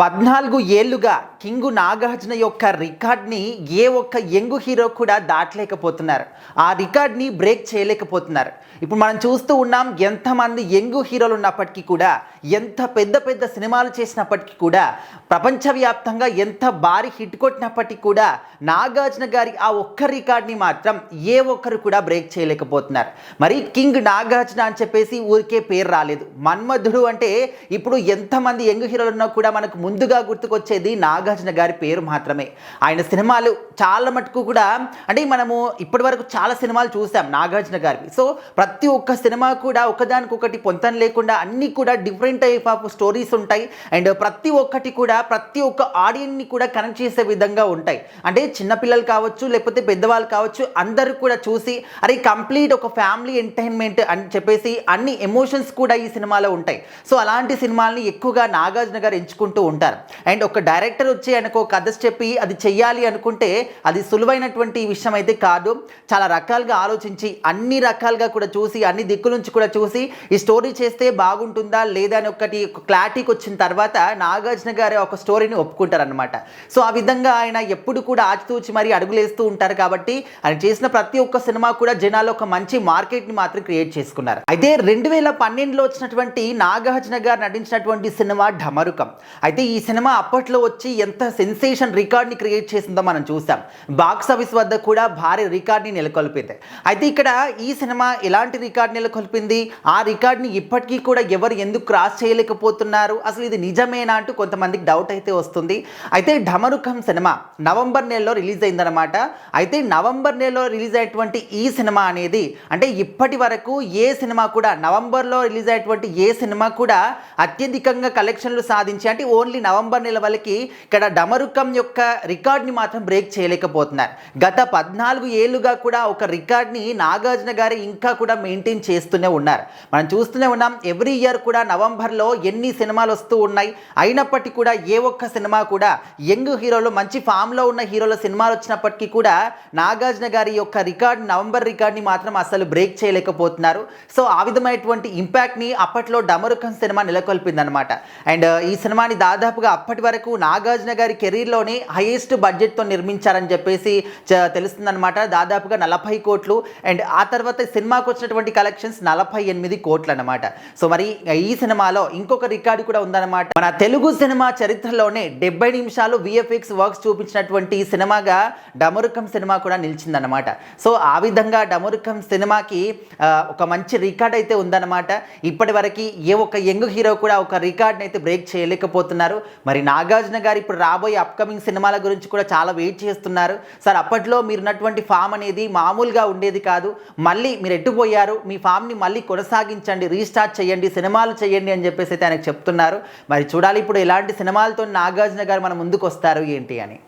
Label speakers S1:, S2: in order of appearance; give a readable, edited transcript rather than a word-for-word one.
S1: 14 ఏళ్లుగా కింగు నాగార్జున యొక్క రికార్డ్ని ఏ ఒక్క యంగ్ హీరో కూడా దాటలేకపోతున్నారు. ఆ రికార్డ్ని బ్రేక్ చేయలేకపోతున్నారు. ఇప్పుడు మనం చూస్తూ ఉన్నాం, ఎంతమంది యంగ్ హీరోలు ఉన్నప్పటికీ కూడా, ఎంత పెద్ద పెద్ద సినిమాలు చేసినప్పటికీ కూడా, ప్రపంచవ్యాప్తంగా ఎంత భారీ హిట్ కొట్టినప్పటికీ కూడా నాగార్జున గారి ఆ ఒక్క రికార్డ్ని మాత్రం ఏ ఒక్కరు కూడా బ్రేక్ చేయలేకపోతున్నారు. మరి కింగ్ నాగార్జున అని చెప్పేసి ఊరికే పేరు రాలేదు. మన్మధుడు అంటే ఇప్పుడు ఎంతమంది యంగ్ హీరోలు ఉన్నా కూడా మనకు ముందుగా గుర్తుకొచ్చేది నాగార్జున గారి పేరు మాత్రమే. ఆయన సినిమాలు చాలా మటుకు కూడా, అంటే మనము ఇప్పటి వరకు చాలా సినిమాలు చూసాం నాగార్జున గారివి. సో ప్రతి ఒక్క సినిమా కూడా ఒకదానికొకటి పొంతన లేకుండా అన్నీ కూడా డిఫరెంట్ టైప్ ఆఫ్ స్టోరీస్ ఉంటాయి. అండ్ ప్రతి ఒక్కటి కూడా ప్రతి ఒక్క ఆడియన్ని కూడా కనెక్ట్ చేసే విధంగా ఉంటాయి. అంటే చిన్నపిల్లలు కావచ్చు, లేకపోతే పెద్దవాళ్ళు కావచ్చు, అందరూ కూడా చూసి అరే కంప్లీట్ ఒక ఫ్యామిలీ ఎంటర్టైన్మెంట్ అని చెప్పేసి అన్ని ఎమోషన్స్ కూడా ఈ సినిమాలో ఉంటాయి. సో అలాంటి సినిమాల్ని ఎక్కువగా నాగార్జున గారు ఎంచుకుంటూ ఉంటారు. అండ్ ఒక డైరెక్టర్ వచ్చి ఆయనకు కథ చెప్పి అది చెయ్యాలి అనుకుంటే అది సులువైనటువంటి విషయం అయితే కాదు. చాలా రకాలుగా ఆలోచించి అన్ని రకాలుగా కూడా చూసి అన్ని దిక్కుల నుంచి కూడా చూసి ఈ స్టోరీ చేస్తే బాగుంటుందా లేదా అని ఒకటి క్లారిటీకి వచ్చిన తర్వాత నాగార్జున గారు ఒక స్టోరీని ఒప్పుకుంటారనమాట. సో ఆ విధంగా ఆయన ఎప్పుడు కూడా ఆచితూచి మరి అడుగులేస్తూ ఉంటారు. కాబట్టి ఆయన చేసిన ప్రతి ఒక్క సినిమా కూడా జనాలు ఒక మంచి మార్కెట్ని మాత్రం క్రియేట్ చేసుకున్నారు. అయితే 2012లో వచ్చినటువంటి నాగార్జున గారు నటించినటువంటి సినిమా ఢమరుకం. అయితే ఈ సినిమా అప్పట్లో వచ్చి ఎంత సెన్సేషన్ రికార్డ్ని క్రియేట్ చేసిందో మనం చూసాం. బాక్స్ ఆఫీస్ వద్ద కూడా భారీ రికార్డ్ని నెలకొల్పింది. అయితే ఇక్కడ ఈ సినిమా ఎలాంటి రికార్డ్ నెలకొల్పింది, ఆ రికార్డ్ని ఇప్పటికీ కూడా ఎవరు ఎందుకు క్రాస్ చేయలేకపోతున్నారు, అసలు ఇది నిజమేనా అంటూ కొంతమందికి డౌట్ అయితే వస్తుంది. అయితే ఢమరుకం సినిమా నవంబర్ నెలలో రిలీజ్ అయిందనమాట. అయితే నవంబర్ నెలలో రిలీజ్ అయ్యేటువంటి ఈ సినిమా అనేది, అంటే ఇప్పటి వరకు ఏ సినిమా కూడా నవంబర్లో రిలీజ్ అయ్యేటువంటి ఏ సినిమా కూడా అత్యధికంగా కలెక్షన్లు సాధించి, అంటే ఓన్లీ నవంబర్ నెల వరకు ఇక్కడ ఢమరుకం యొక్క రికార్డ్ని మాత్రం బ్రేక్ చేయలేకపోతున్నారు. గత 14 ఏళ్లుగా కూడా ఒక రికార్డ్ని నాగార్జున గారు ఇంకా కూడా మెయింటైన్ చేస్తూనే ఉన్నారు. మనం చూస్తూనే ఉన్నాం, ఎవ్రీ ఇయర్ కూడా నవంబర్లో ఎన్ని సినిమాలు వస్తూ ఉన్నాయి. అయినప్పటికీ కూడా ఏ ఒక్క సినిమా కూడా యంగ్ హీరోలు మంచి ఫామ్లో ఉన్న హీరోల సినిమాలు వచ్చినప్పటికీ కూడా నాగార్జున గారి యొక్క రికార్డ్ నవంబర్ రికార్డ్ని మాత్రం అసలు బ్రేక్ చేయలేకపోతున్నారు. సో ఆ విధమైనటువంటి ఇంపాక్ట్ని అప్పట్లో ఢమరుకం సినిమా నెలకొల్పిందనమాట. అండ్ ఈ సినిమాని దాదాపుగా అప్పటి వరకు నాగార్జున గారి కెరీర్లోనే హైయెస్ట్ బడ్జెట్తో నిర్మించారని చెప్పేసి తెలుస్తుందన్నమాట. దాదాపుగా 40 కోట్లు. అండ్ ఆ తర్వాత సినిమాకు వచ్చినటువంటి కలెక్షన్స్ 48 కోట్లు అనమాట. సో మరి ఈ సినిమాలో ఇంకొక రికార్డు కూడా ఉందన్నమాట. మన తెలుగు సినిమా చరిత్రలోనే 70 నిమిషాలు విఎఫ్ఎక్స్ వర్క్స్ చూపించినటువంటి సినిమాగా ఢమరుకం సినిమా కూడా నిలిచిందన్నమాట. సో ఆ విధంగా ఢమరుకం సినిమాకి ఒక మంచి రికార్డ్ అయితే ఉందన్నమాట. ఇప్పటి వరకు ఏ ఒక్క యంగ్ హీరో కూడా ఒక రికార్డ్ని అయితే బ్రేక్ చేయలేకపోతున్నారు. మరి నాగార్జున గారు ఇప్పుడు రాబోయే అప్కమింగ్ సినిమాల గురించి కూడా చాలా వెయిట్ చేస్తున్నారు. సార్, అప్పట్లో మీరున్నటువంటి ఫామ్ అనేది మామూలుగా ఉండేది కాదు, మళ్ళీ మీరు ఎట్టుపోయారు, మీ ఫామ్ని మళ్ళీ కొనసాగించండి, రీస్టార్ట్ చేయండి, సినిమాలు చేయండి అని చెప్పేసి అయితే ఆయనకు చెప్తున్నారు. మరి చూడాలి ఇప్పుడు ఎలాంటి సినిమాలతో నాగార్జున గారు మన ముందుకు వస్తారు ఏంటి అని.